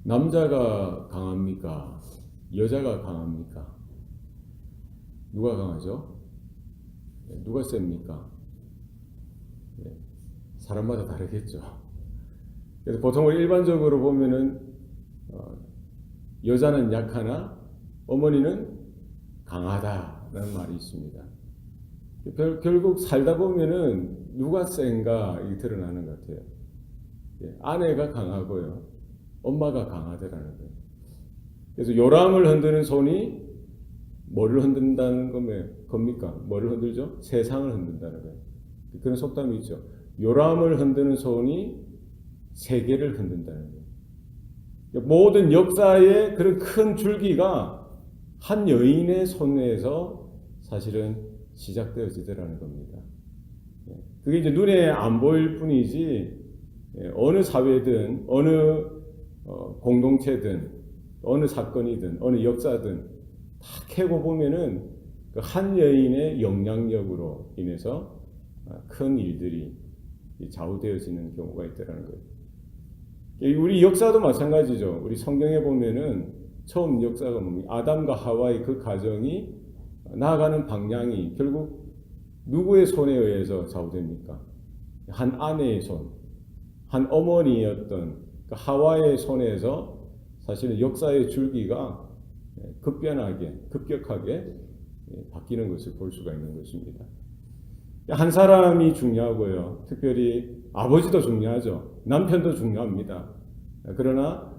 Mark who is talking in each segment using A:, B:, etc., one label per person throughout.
A: 남자가 강합니까? 여자가 강합니까? 누가 강하죠? 누가 셉니까? 사람마다 다르겠죠. 그래서 보통 일반적으로 보면은 여자는 약하나 어머니는 강하다라는 말이 있습니다. 결국 살다 보면은 누가 센가 이게 드러나는 것 같아요. 아내가 강하고요, 엄마가 강하더라는 거예요. 그래서 요람을 흔드는 손이 뭐를 흔든다는 겁니까? 뭐를 흔들죠? 세상을 흔든다는 거예요. 그런 속담이 있죠. 요람을 흔드는 손이 세계를 흔든다는 거예요. 모든 역사의 그런 큰 줄기가 한 여인의 손에서 사실은 시작되어지더라는 겁니다. 그게 이제 눈에 안 보일 뿐이지 어느 사회든 어느 공동체든 어느 사건이든 어느 역사든 다 캐고 보면은 그 한 여인의 영향력으로 인해서 큰 일들이 좌우되어지는 경우가 있다는 거예요. 우리 역사도 마찬가지죠. 우리 성경에 보면은 처음 역사가 뭡니까? 아담과 하와의 그 가정이 나아가는 방향이 결국 누구의 손에 의해서 좌우됩니까? 한 아내의 손, 한 어머니였던 그 하와의 손에서 사실은 역사의 줄기가 급격하게 바뀌는 것을 볼 수가 있는 것입니다. 한 사람이 중요하고요. 특별히 아버지도 중요하죠. 남편도 중요합니다. 그러나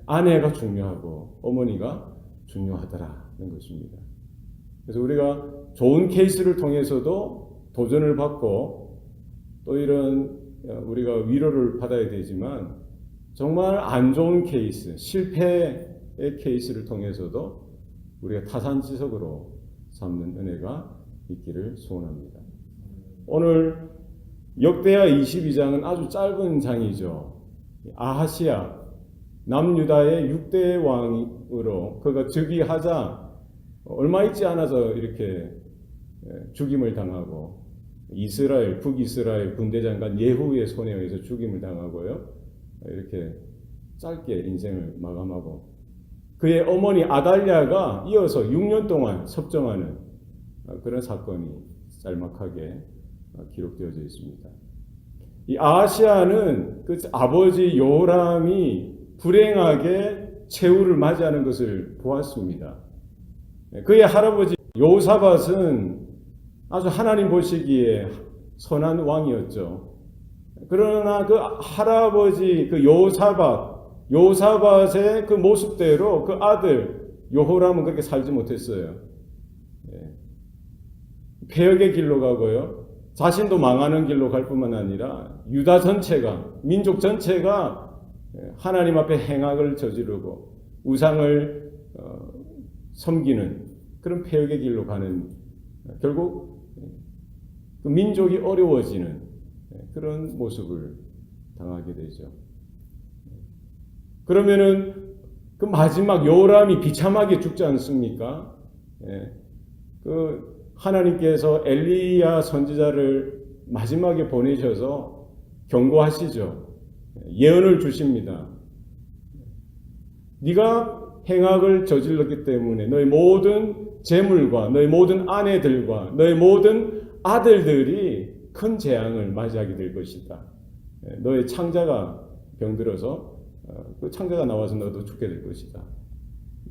A: 아내가 중요하고 어머니가 중요하더라는 것입니다. 그래서 우리가 좋은 케이스를 통해서도 도전을 받고 또 이런 우리가 위로를 받아야 되지만 정말 안 좋은 케이스, 실패의 케이스를 통해서도 우리가 타산지석으로 삼는 은혜가 있기를 소원합니다. 오늘 역대하 22장은 아주 짧은 장이죠. 아하시야 남유다의 6대 왕으로 그가 즉위하자 얼마 있지 않아서 이렇게 죽임을 당하고 북이스라엘 군대장관 예후의 손에 의해서 죽임을 당하고요. 이렇게 짧게 인생을 마감하고 그의 어머니 아달랴가 이어서 6년 동안 섭정하는 그런 사건이 짤막하게 기록되어져 있습니다. 이 아하시아는 그 아버지 요람이 불행하게 최후를 맞이하는 것을 보았습니다. 그의 할아버지 요사밧은 아주 하나님 보시기에 선한 왕이었죠. 그러나 그 할아버지 그 요사밧의 그 모습대로 그 아들 요호람은 그렇게 살지 못했어요. 폐역의 길로 가고요. 자신도 망하는 길로 갈 뿐만 아니라 유다 전체가, 민족 전체가 하나님 앞에 행악을 저지르고 우상을 섬기는 그런 폐역의 길로 가는, 결국 그 민족이 어려워지는 그런 모습을 당하게 되죠. 그러면은 그 마지막 요람이 비참하게 죽지 않습니까? 그 하나님께서 엘리야 선지자를 마지막에 보내셔서 경고하시죠. 예언을 주십니다. 네가 행악을 저질렀기 때문에 너희 모든 재물과 너희 모든 아내들과 너희 모든 아들들이 큰 재앙을 맞이하게 될 것이다. 너의 창자가 병들어서 그 창자가 나와서 너도 죽게 될 것이다.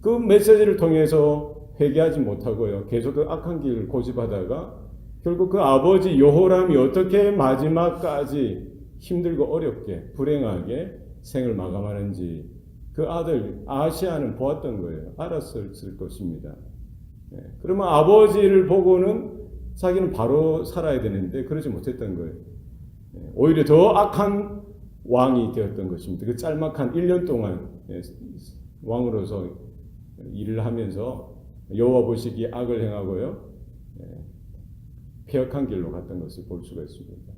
A: 그 메시지를 통해서 회개하지 못하고요. 계속 그 악한 길을 고집하다가 결국 그 아버지 요호람이 어떻게 마지막까지 힘들고 어렵게 불행하게 생을 마감하는지 그 아들 아하시아는 보았던 거예요. 알았을 것입니다. 그러면 아버지를 보고는 자기는 바로 살아야 되는데 그러지 못했던 거예요. 오히려 더 악한 왕이 되었던 것입니다. 그 짤막한 1년 동안 왕으로서 일을 하면서 여호와 보시기에 악을 행하고요. 폐역한 길로 갔던 것을 볼 수가 있습니다.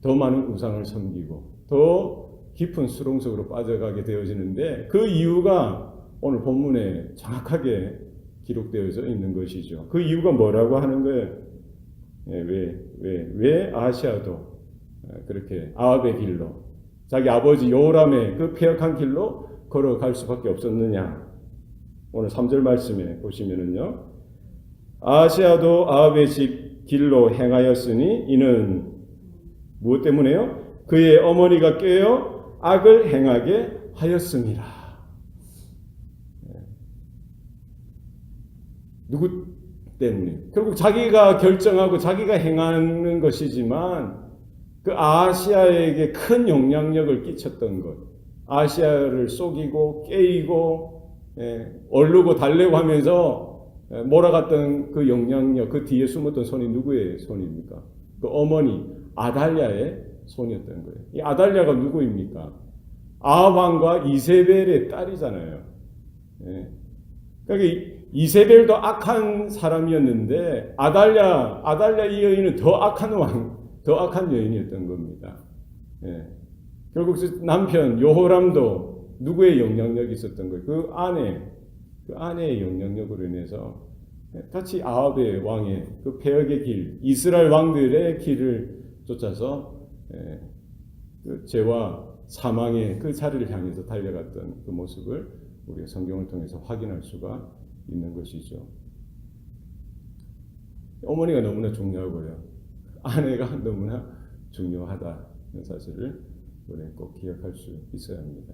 A: 더 많은 우상을 섬기고 더 깊은 수렁 속으로 빠져가게 되어지는데 그 이유가 오늘 본문에 정확하게 기록되어져 있는 것이죠. 그 이유가 뭐라고 하는 거예요? 왜 아하시아도 그렇게 아합의 길로 자기 아버지 요람의 그 폐역한 길로 걸어갈 수밖에 없었느냐? 오늘 3절 말씀에 보시면은요. 아하시아도 아합의 집 길로 행하였으니 이는 무엇 때문에요? 그의 어머니가 깨어 악을 행하게 하였습니다. 누구 때문에? 결국 자기가 결정하고 자기가 행하는 것이지만 그 아하시아에게 큰 영향력을 끼쳤던 것. 아하시아를 속이고 깨이고 얼르고 달래고 하면서 몰아갔던 그 영향력, 그 뒤에 숨었던 손이 누구의 손입니까? 그 어머니 아달랴의 손이었던 거예요. 이 아달랴가 누구입니까? 아합 왕과 이세벨의 딸이잖아요. 그러니까 이세벨도 악한 사람이었는데 아달랴 이 여인은 더 악한 여인이었던 겁니다. 결국 남편 여호람도 누구의 영향력이 있었던 거예요? 그 아내의 영향력으로 인해서 같이 아합의 왕의 그 패역의 길, 이스라엘 왕들의 길을 쫓아서 그 죄와 사망의 그 자리를 향해서 달려갔던 그 모습을 우리가 성경을 통해서 확인할 수가 있는 것이죠. 어머니가 너무나 중요하고요. 아내가 너무나 중요하다는 사실을 우리는 꼭 기억할 수 있어야 합니다.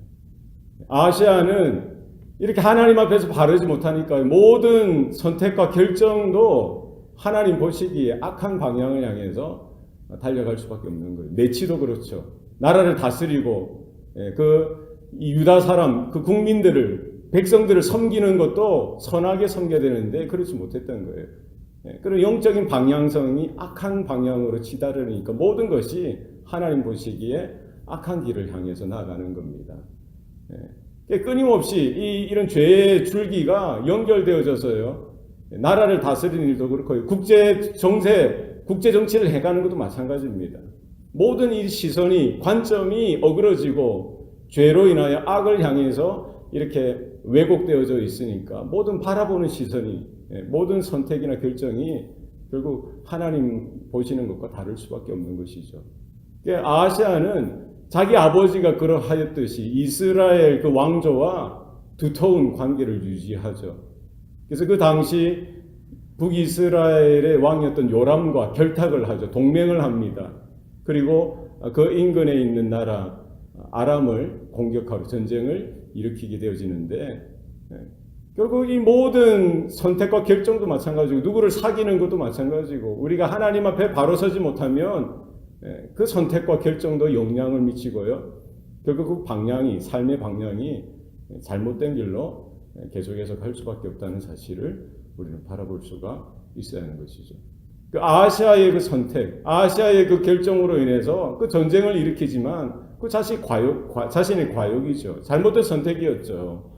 A: 아하시아는 이렇게 하나님 앞에서 바르지 못하니까 모든 선택과 결정도 하나님 보시기에 악한 방향을 향해서 달려갈 수밖에 없는 거예요. 내치도 그렇죠. 나라를 다스리고 이 유다 사람, 그 국민들을, 백성들을 섬기는 것도 선하게 섬겨야 되는데 그렇지 못했던 거예요. 그런 영적인 방향성이 악한 방향으로 치달으니까 모든 것이 하나님 보시기에 악한 길을 향해서 나아가는 겁니다. 끊임없이 이런 죄의 줄기가 연결되어져서요. 나라를 다스리는 일도 그렇고 국제 정치를 해가는 것도 마찬가지입니다. 모든 이 시선이 관점이 어그러지고 죄로 인하여 악을 향해서 이렇게 왜곡되어져 있으니까 모든 바라보는 시선이 모든 선택이나 결정이 결국 하나님 보시는 것과 다를 수밖에 없는 것이죠. 아하시아는 자기 아버지가 그러하였듯이 이스라엘 그 왕조와 두터운 관계를 유지하죠. 그래서 그 당시 북이스라엘의 왕이었던 요람과 결탁을 하죠. 동맹을 합니다. 그리고 그 인근에 있는 나라 아람을 공격하러 전쟁을 일으키게 되어지는데 결국 이 모든 선택과 결정도 마찬가지고 누구를 사귀는 것도 마찬가지고 우리가 하나님 앞에 바로 서지 못하면 그 선택과 결정도 영향을 미치고요. 결국 그 방향이 삶의 방향이 잘못된 길로 계속해서 갈 수밖에 없다는 사실을 우리는 바라볼 수가 있어야 하는 것이죠. 그 아하시아의 그 선택, 아하시아의 그 결정으로 인해서 그 전쟁을 일으키지만 그 자신의 과욕이죠. 잘못된 선택이었죠.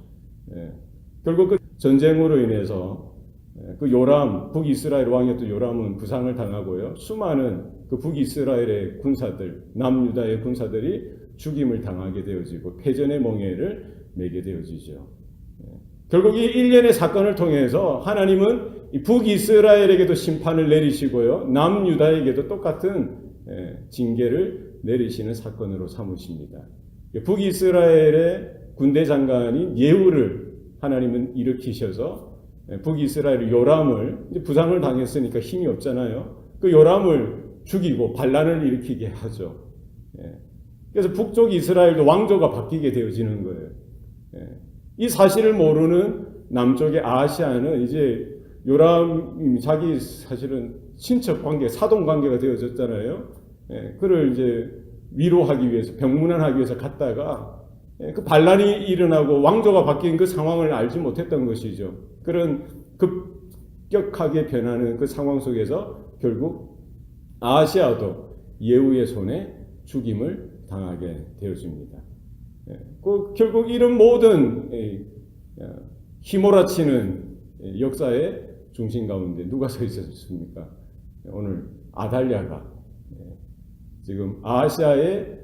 A: 결국 그 전쟁으로 인해서 그 요람, 북이스라엘 왕이었던 요람은 부상을 당하고요. 수많은 그 북이스라엘의 군사들, 남유다의 군사들이 죽임을 당하게 되어지고 패전의 멍에를 매게 되어지죠. 결국 이 일련의 사건을 통해서 하나님은 이 북이스라엘에게도 심판을 내리시고요. 남유다에게도 똑같은 징계를 내리시는 사건으로 삼으십니다. 북이스라엘의 군대 장관인 예후를 하나님은 일으키셔서 북이스라엘 요람을 부상을 당했으니까 힘이 없잖아요. 그 요람을 죽이고 반란을 일으키게 하죠. 그래서 북쪽 이스라엘도 왕조가 바뀌게 되어지는 거예요. 이 사실을 모르는 남쪽의 아하시아는 이제 요람이 자기 사실은 친척 관계, 사돈 관계가 되어졌잖아요. 그를 이제 위로하기 위해서, 병문안하기 위해서 갔다가 그 반란이 일어나고 왕조가 바뀐 그 상황을 알지 못했던 것이죠. 그런 급격하게 변하는 그 상황 속에서 결국 아하시아도 예후의 손에 죽임을 당하게 되어집니다. 결국 이런 모든 휘몰아치는 역사의 중심 가운데 누가 서 있었습니까? 오늘 아달랴가 지금 아하시아의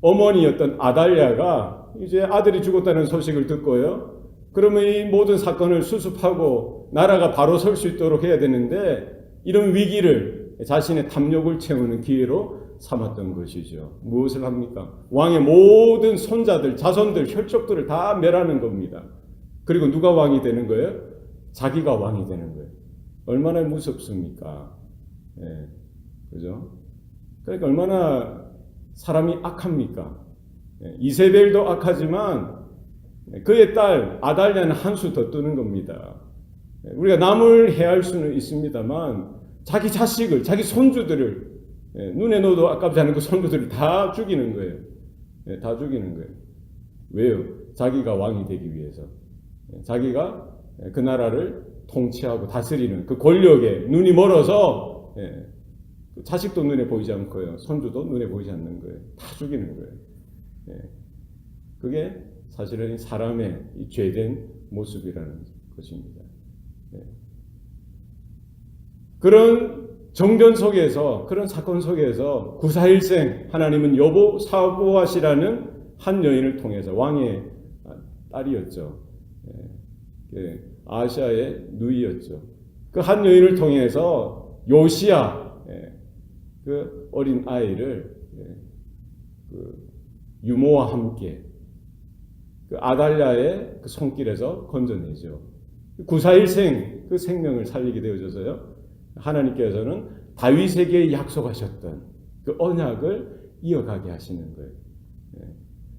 A: 어머니였던 아달랴가 이제 아들이 죽었다는 소식을 듣고요. 그러면 이 모든 사건을 수습하고 나라가 바로 설 수 있도록 해야 되는데 이런 위기를 자신의 탐욕을 채우는 기회로 삼았던 것이죠. 무엇을 합니까? 왕의 모든 손자들, 자손들, 혈족들을 다 멸하는 겁니다. 그리고 누가 왕이 되는 거예요? 자기가 왕이 되는 거예요. 얼마나 무섭습니까? 예, 그죠? 그러니까 얼마나 사람이 악합니까? 예, 이세벨도 악하지만 그의 딸 아달랴는 한 수 더 뜨는 겁니다. 예, 우리가 남을 해할 수는 있습니다만 자기 자식을, 자기 손주들을 예, 눈에 넣어도 아깝지 않은 그 손주들을 다 죽이는 거예요. 예, 다 죽이는 거예요. 왜요? 자기가 왕이 되기 위해서. 예, 자기가 그 나라를 통치하고 다스리는 그 권력에 눈이 멀어서 예, 자식도 눈에 보이지 않고요. 손주도 눈에 보이지 않는 거예요. 다 죽이는 거예요. 예, 그게 사실은 사람의 이 죄된 모습이라는 것입니다. 예. 그런 정변 속에서, 그런 사건 속에서 구사일생 하나님은 여보사보앗이라는 한 여인을 통해서 왕의 딸이었죠. 예, 아시아의 누이였죠. 그 한 여인을 통해서 요시야, 그 어린 아이를 그 유모와 함께 그 아달랴의 그 손길에서 건져내죠. 구사일생 그 생명을 살리게 되어져서요. 하나님께서는 다윗에게 약속하셨던 그 언약을 이어가게 하시는 거예요.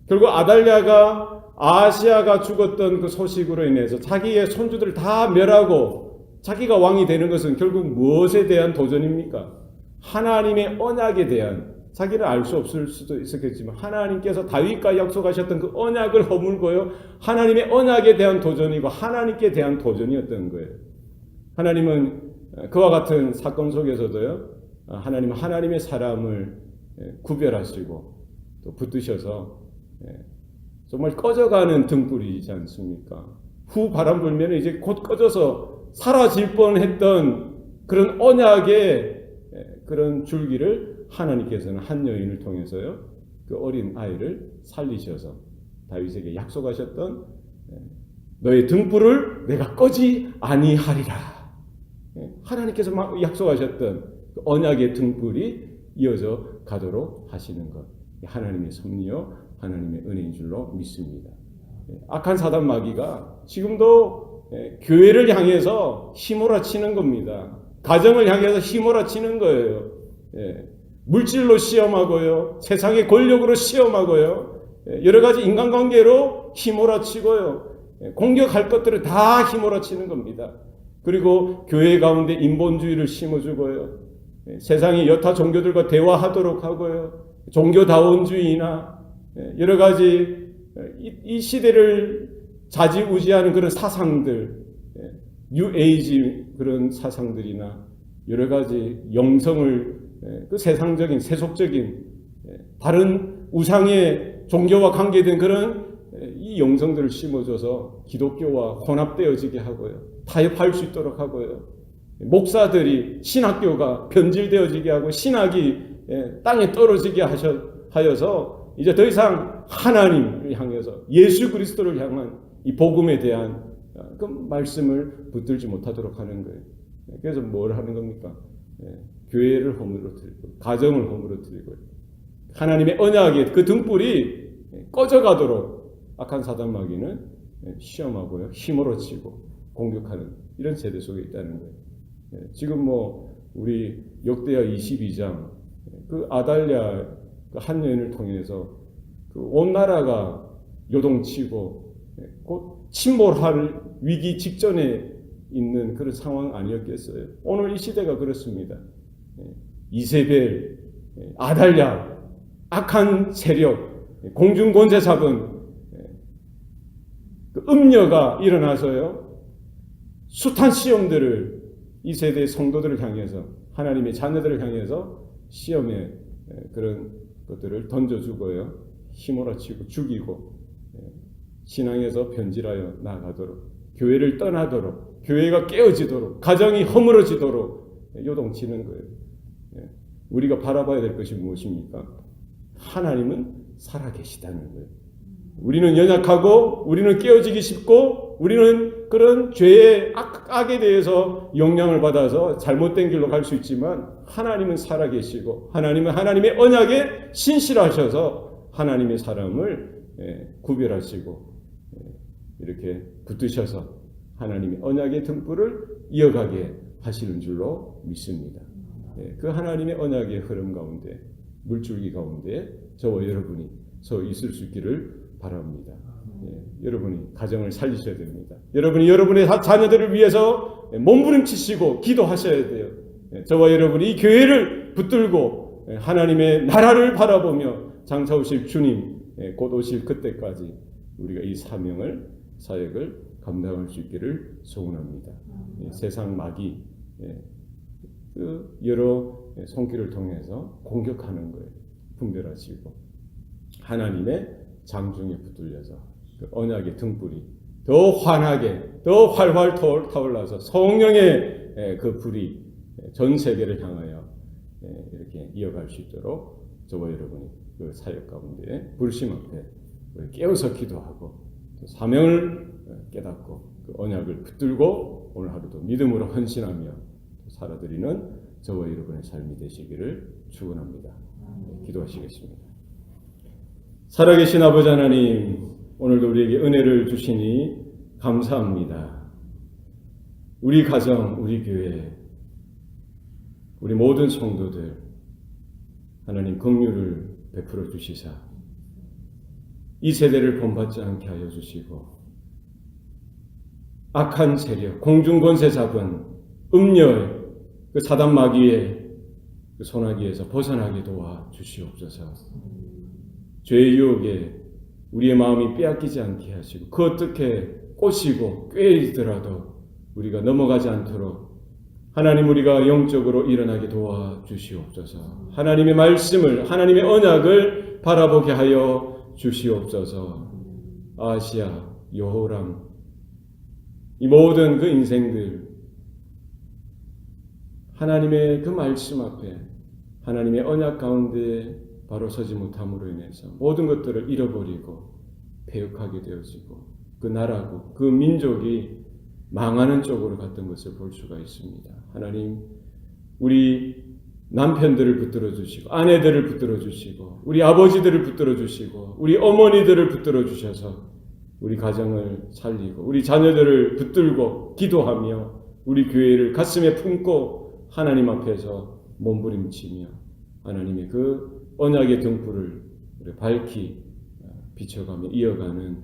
A: 결국 아달랴가 아시아가 죽었던 그 소식으로 인해서 자기의 손주들을 다 멸하고 자기가 왕이 되는 것은 결국 무엇에 대한 도전입니까? 하나님의 언약에 대한, 자기는 알 수 없을 수도 있었겠지만 하나님께서 다윗과 약속하셨던 그 언약을 허물고요. 하나님의 언약에 대한 도전이고 하나님께 대한 도전이었던 거예요. 하나님은 그와 같은 사건 속에서도요. 하나님은 하나님의 사람을 구별하시고 또 붙드셔서 정말 꺼져가는 등불이지 않습니까? 후 바람 불면 이제 곧 꺼져서 사라질 뻔했던 그런 언약의 그런 줄기를 하나님께서는 한 여인을 통해서요, 그 어린 아이를 살리셔서 다윗에게 약속하셨던 너의 등불을 내가 꺼지 아니하리라. 하나님께서 약속하셨던 그 언약의 등불이 이어져 가도록 하시는 것, 하나님의 섭리요 하나님의 은혜인 줄로 믿습니다. 악한 사단 마귀가 지금도 교회를 향해서 휘몰아치는 겁니다. 가정을 향해서 휘몰아치는 거예요. 물질로 시험하고요, 세상의 권력으로 시험하고요, 여러 가지 인간관계로 휘몰아치고요, 공격할 것들을 다 휘몰아치는 겁니다. 그리고 교회 가운데 인본주의를 심어주고요, 세상의 여타 종교들과 대화하도록 하고요, 종교다원주의나 여러 가지 이 시대를 좌지우지하는 그런 사상들, 뉴에이지 그런 사상들이나 여러 가지 영성을 그 세상적인 세속적인 다른 우상의 종교와 관계된 그런 이 영성들을 심어줘서 기독교와 혼합되어지게 하고요, 타협할 수 있도록 하고요, 목사들이 신학교가 변질되어지게 하고 신학이 땅에 떨어지게 하여서 이제 더 이상 하나님을 향해서 예수 그리스도를 향한 이 복음에 대한 그 말씀을 붙들지 못하도록 하는 거예요. 그래서 뭘 하는 겁니까? 교회를 허물어뜨리고 가정을 허물어뜨리고 하나님의 언약의 그 등불이 꺼져가도록 악한 사단 마귀는 시험하고요, 힘으로치고 공격하는 이런 세대 속에 있다는 거예요. 지금 뭐 우리 역대하 22장 그 아달랴 그 한 여인을 통해서 그 온 나라가 요동치고 곧 침몰할 위기 직전에 있는 그런 상황 아니었겠어요? 오늘 이 시대가 그렇습니다. 이세벨, 아달랴, 악한 세력, 공중 권세 잡은 그 음녀가 일어나서요, 숱한 시험들을 이 세대의 성도들을 향해서, 하나님의 자녀들을 향해서 시험에 그런 것들을 던져주고요, 휘몰아치고 죽이고 신앙에서 변질하여 나아가도록, 교회를 떠나도록, 교회가 깨어지도록, 가정이 허물어지도록 요동치는 거예요. 우리가 바라봐야 될 것이 무엇입니까? 하나님은 살아계시다는 거예요. 우리는 연약하고 우리는 깨어지기 쉽고 우리는 그런 죄의 악에 대해서 영향을 받아서 잘못된 길로 갈 수 있지만 하나님은 살아계시고 하나님은 하나님의 언약에 신실하셔서 하나님의 사람을 구별하시고 이렇게 붙드셔서 하나님의 언약의 등불을 이어가게 하시는 줄로 믿습니다. 그 하나님의 언약의 흐름 가운데 물줄기 가운데 저와 여러분이 서 있을 수 있기를 바랍니다. 여러분이 가정을 살리셔야 됩니다. 여러분이 여러분의 자녀들을 위해서 몸부림치시고 기도하셔야 돼요. 저와 여러분이 이 교회를 붙들고 하나님의 나라를 바라보며 장차 오실 주님 곧 오실 그때까지 우리가 이 사역을 감당할 수 있기를 소원합니다. 세상 마귀 그 여러 손길을 통해서 공격하는 거예요. 분별하시고 하나님의 장중에 붙들려서 그 언약의 등불이 더 환하게 더 활활 타올라서 성령의 그 불이 전 세계를 향하여 이렇게 이어갈 수 있도록 저와 여러분이 그 사역 가운데 불심 앞에 깨어서 기도하고 사명을 깨닫고 그 언약을 붙들고 오늘 하루도 믿음으로 헌신하며 살아드리는 저와 여러분의 삶이 되시기를 축원합니다. 기도하시겠습니다. 살아계신 아버지 하나님, 오늘도 우리에게 은혜를 주시니 감사합니다. 우리 가정, 우리 교회, 우리 모든 성도들 하나님 긍휼을 베풀어 주시사 이 세대를 본받지 않게 하여 주시고 악한 세력, 공중 권세 잡은 음녀의 그 사단 마귀의 그 소나기에서 벗어나게 도와 주시옵소서. 죄의 유혹에 우리의 마음이 빼앗기지 않게 하시고 그 어떻게 꼬시고 꿰이더라도 우리가 넘어가지 않도록 하나님 우리가 영적으로 일어나게 도와 주시옵소서. 하나님의 말씀을 하나님의 언약을 바라보게 하여 주시옵소서. 아시아, 여호람 이 모든 그 인생들 하나님의 그 말씀 앞에 하나님의 언약 가운데 바로 서지 못함으로 인해서 모든 것들을 잃어버리고 패역하게 되어지고 그 나라고 그 민족이 망하는 쪽으로 갔던 것을 볼 수가 있습니다. 하나님 우리 남편들을 붙들어 주시고 아내들을 붙들어 주시고 우리 아버지들을 붙들어 주시고 우리 어머니들을 붙들어 주셔서 우리 가정을 살리고 우리 자녀들을 붙들고 기도하며 우리 교회를 가슴에 품고 하나님 앞에서 몸부림치며 하나님의 그 언약의 등불을 밝히 비춰가며 이어가는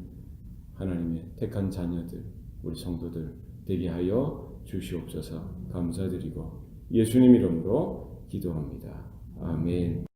A: 하나님의 택한 자녀들 우리 성도들 되게 하여 주시옵소서. 감사드리고 예수님 이름으로 기도합니다. 아멘.